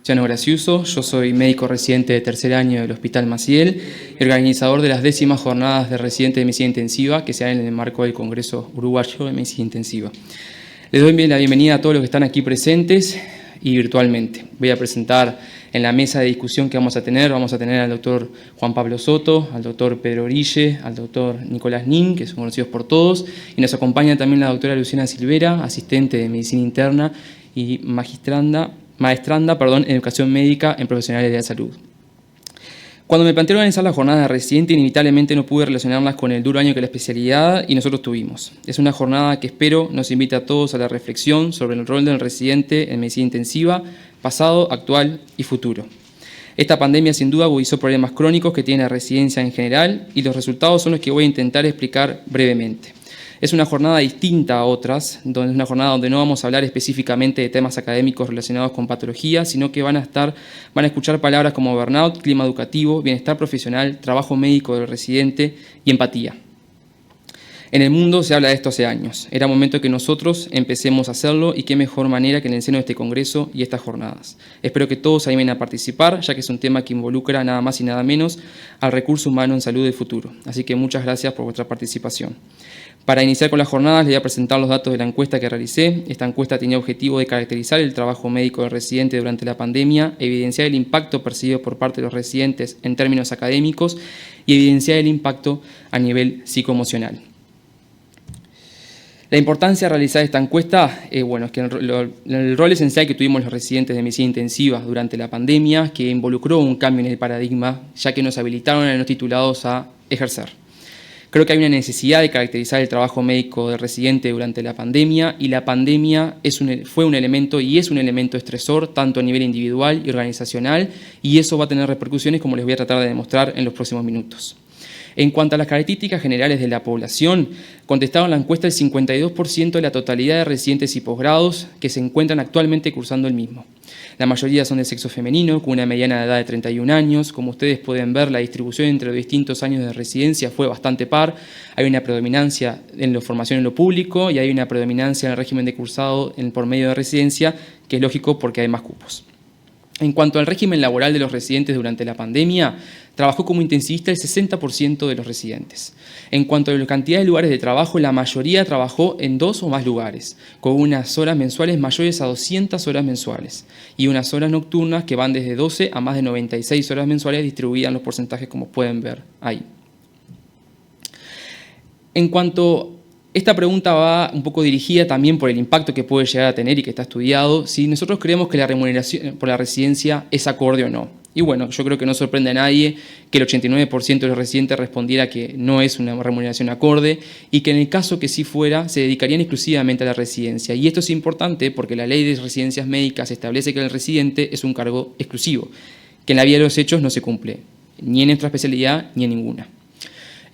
Luciano Graciuso, yo soy médico residente de tercer año del Hospital Maciel y organizador de las 10º jornadas de residente de medicina intensiva que se dan en el marco del Congreso Uruguayo de Medicina Intensiva. Les doy la bienvenida a todos los que están aquí presentes y virtualmente. Voy a presentar en la mesa de discusión que vamos a tener al doctor Juan Pablo Soto, al doctor Pedro Orille, al doctor Nicolás Nin, que son conocidos por todos, y nos acompaña también la doctora Luciana Silvera, asistente de medicina interna y maestranda en educación médica en profesionales de la salud. Cuando me planteé organizar la jornada de residente, inevitablemente no pude relacionarlas con el duro año que la especialidad y nosotros tuvimos. Es una jornada que espero nos invite a todos a la reflexión sobre el rol del residente en medicina intensiva, pasado, actual y futuro. Esta pandemia sin duda agudizó problemas crónicos que tiene la residencia en general y los resultados son los que voy a intentar explicar brevemente. Es una jornada distinta a otras, es una jornada donde no vamos a hablar específicamente de temas académicos relacionados con patología, sino que van a escuchar palabras como burnout, clima educativo, bienestar profesional, trabajo médico del residente y empatía. En el mundo se habla de esto hace años. Era momento que nosotros empecemos a hacerlo y qué mejor manera que en el seno de este congreso y estas jornadas. Espero que todos se animen a participar, ya que es un tema que involucra nada más y nada menos al recurso humano en salud del futuro. Así que muchas gracias por vuestra participación. Para iniciar con las jornadas, les voy a presentar los datos de la encuesta que realicé. Esta encuesta tenía objetivo de caracterizar el trabajo médico del residente durante la pandemia, evidenciar el impacto percibido por parte de los residentes en términos académicos y evidenciar el impacto a nivel psicoemocional. La importancia de realizar esta encuesta es que el rol esencial que tuvimos los residentes de medicina intensiva durante la pandemia, que involucró un cambio en el paradigma, ya que nos habilitaron a los titulados a ejercer. Creo que hay una necesidad de caracterizar el trabajo médico del residente durante la pandemia y la pandemia fue un elemento y es un elemento estresor tanto a nivel individual y organizacional y eso va a tener repercusiones como les voy a tratar de demostrar en los próximos minutos. En cuanto a las características generales de la población, contestaron la encuesta el 52% de la totalidad de residentes y posgrados que se encuentran actualmente cursando el mismo. La mayoría son de sexo femenino, con una mediana edad de 31 años. Como ustedes pueden ver, la distribución entre los distintos años de residencia fue bastante par. Hay una predominancia en la formación en lo público y hay una predominancia en el régimen de cursado por medio de residencia, que es lógico porque hay más cupos. En cuanto al régimen laboral de los residentes durante la pandemia, trabajó como intensivista el 60% de los residentes. En cuanto a la cantidad de lugares de trabajo, la mayoría trabajó en 2 o más lugares, con unas horas mensuales mayores a 200 horas mensuales y unas horas nocturnas que van desde 12 a más de 96 horas mensuales distribuidas en los porcentajes como pueden ver ahí. En cuanto esta pregunta va un poco dirigida también por el impacto que puede llegar a tener y que está estudiado, si nosotros creemos que la remuneración por la residencia es acorde o no. Y bueno, yo creo que no sorprende a nadie que el 89% de los residentes respondiera que no es una remuneración acorde y que en el caso que sí fuera, se dedicarían exclusivamente a la residencia. Y esto es importante porque la ley de residencias médicas establece que el residente es un cargo exclusivo, que en la vía de los hechos no se cumple, ni en nuestra especialidad ni en ninguna.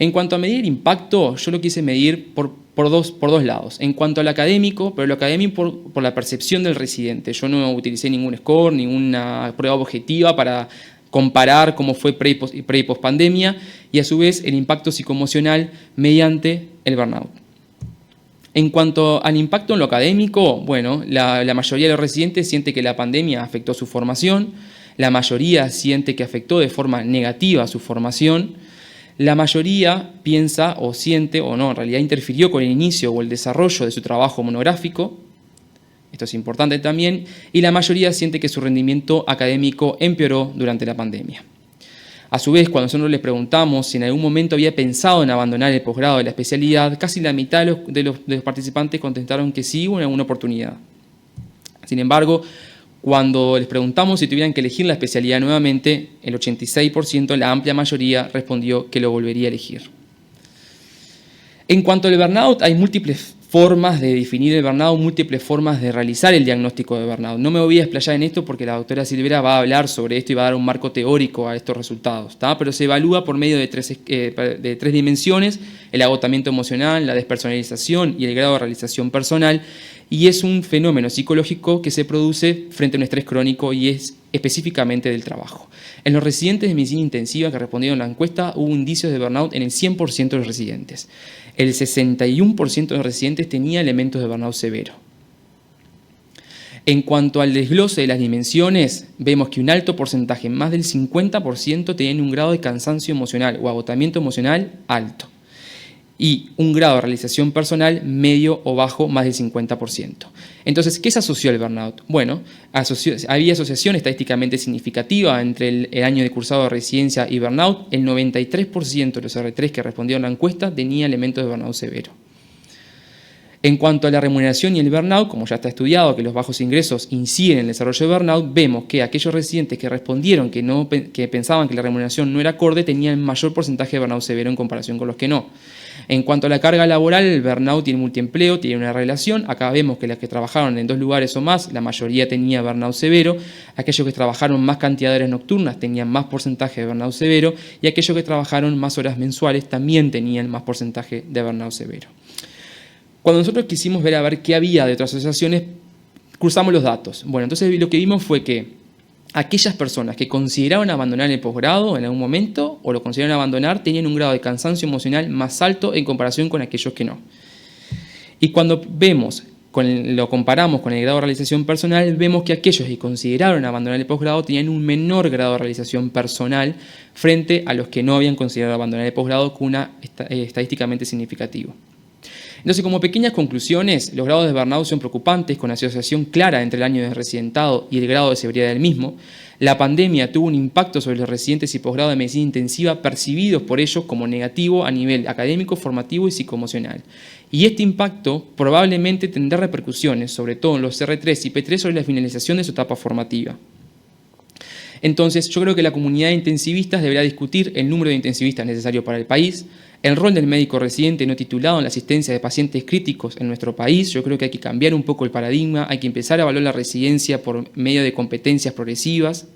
En cuanto a medir impacto, yo lo quise medir por dos lados. En cuanto al académico, pero lo académico por la percepción del residente. Yo no utilicé ningún score, ninguna prueba objetiva para comparar cómo fue pre y post pandemia y a su vez el impacto psicoemocional mediante el burnout. En cuanto al impacto en lo académico, la mayoría de los residentes siente que la pandemia afectó su formación, la mayoría siente que afectó de forma negativa su formación. La mayoría piensa o siente, o no, en realidad interfirió con el inicio o el desarrollo de su trabajo monográfico, esto es importante también, y la mayoría siente que su rendimiento académico empeoró durante la pandemia. A su vez, cuando nosotros les preguntamos si en algún momento había pensado en abandonar el posgrado de la especialidad, casi la mitad de los participantes contestaron que sí o en alguna oportunidad. Sin embargo, cuando les preguntamos si tuvieran que elegir la especialidad nuevamente, el 86%, la amplia mayoría, respondió que lo volvería a elegir. En cuanto al burnout, hay múltiples formas de definir el burnout, múltiples formas de realizar el diagnóstico de burnout. No me voy a explayar en esto porque la doctora Silvera va a hablar sobre esto y va a dar un marco teórico a estos resultados, pero se evalúa por medio de tres dimensiones: el agotamiento emocional, la despersonalización y el grado de realización personal, y es un fenómeno psicológico que se produce frente a un estrés crónico y es específicamente del trabajo. En los residentes de medicina intensiva que respondieron a la encuesta hubo indicios de burnout en el 100% de los residentes. El 61% de los residentes tenía elementos de burnout severo. En cuanto al desglose de las dimensiones, vemos que un alto porcentaje, más del 50%, tenían un grado de cansancio emocional o agotamiento emocional alto. Y un grado de realización personal medio o bajo, más del 50%. Entonces, ¿qué se asoció al burnout? Bueno, había asociación estadísticamente significativa entre el año de cursado de residencia y burnout. El 93% de los R3 que respondieron a la encuesta tenía elementos de burnout severo. En cuanto a la remuneración y el burnout, como ya está estudiado que los bajos ingresos inciden en el desarrollo de burnout, vemos que aquellos residentes que respondieron que pensaban que la remuneración no era acorde tenían mayor porcentaje de burnout severo en comparación con los que no. En cuanto a la carga laboral, el burnout y el multiempleo tienen una relación. Acá vemos que las que trabajaron en 2 lugares o más, la mayoría tenía burnout severo. Aquellos que trabajaron más cantidad de horas nocturnas tenían más porcentaje de burnout severo. Y aquellos que trabajaron más horas mensuales también tenían más porcentaje de burnout severo. Cuando nosotros quisimos ver a ver qué había de otras asociaciones, cruzamos los datos. Bueno, entonces lo que vimos fue que aquellas personas que consideraban abandonar el posgrado en algún momento o lo consideraron abandonar tenían un grado de cansancio emocional más alto en comparación con aquellos que no. Y cuando lo comparamos con el grado de realización personal, vemos que aquellos que consideraron abandonar el posgrado tenían un menor grado de realización personal frente a los que no habían considerado abandonar el posgrado, con una estadísticamente significativo. Entonces, como pequeñas conclusiones, los grados de burnout son preocupantes, con asociación clara entre el año de residentado y el grado de severidad del mismo. La pandemia tuvo un impacto sobre los residentes y posgrado de medicina intensiva, percibidos por ellos como negativo a nivel académico, formativo y psicoemocional. Y este impacto probablemente tendrá repercusiones, sobre todo en los R3 y P3, sobre la finalización de su etapa formativa. Entonces, yo creo que la comunidad de intensivistas deberá discutir el número de intensivistas necesario para el país, el rol del médico residente no titulado en la asistencia de pacientes críticos en nuestro país. Yo creo que hay que cambiar un poco el paradigma, hay que empezar a evaluar la residencia por medio de competencias progresivas.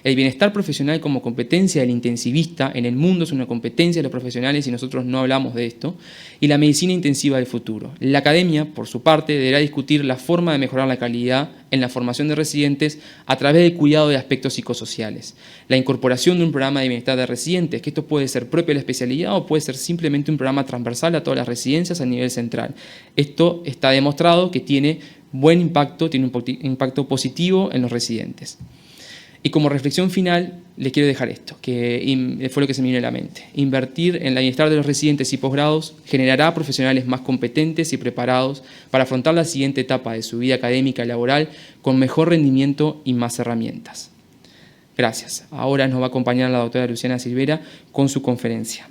El bienestar profesional como competencia del intensivista en el mundo es una competencia de los profesionales y nosotros no hablamos de esto. Y la medicina intensiva del futuro. La academia, por su parte, deberá discutir la forma de mejorar la calidad en la formación de residentes a través del cuidado de aspectos psicosociales. La incorporación de un programa de bienestar de residentes, que esto puede ser propio de la especialidad o puede ser simplemente un programa transversal a todas las residencias a nivel central. Esto está demostrado que tiene buen impacto, tiene un impacto positivo en los residentes. Y como reflexión final, les quiero dejar esto, que fue lo que se me vino a la mente. Invertir en el bienestar de los residentes y posgrados generará profesionales más competentes y preparados para afrontar la siguiente etapa de su vida académica y laboral con mejor rendimiento y más herramientas. Gracias. Ahora nos va a acompañar la doctora Luciana Silvera con su conferencia.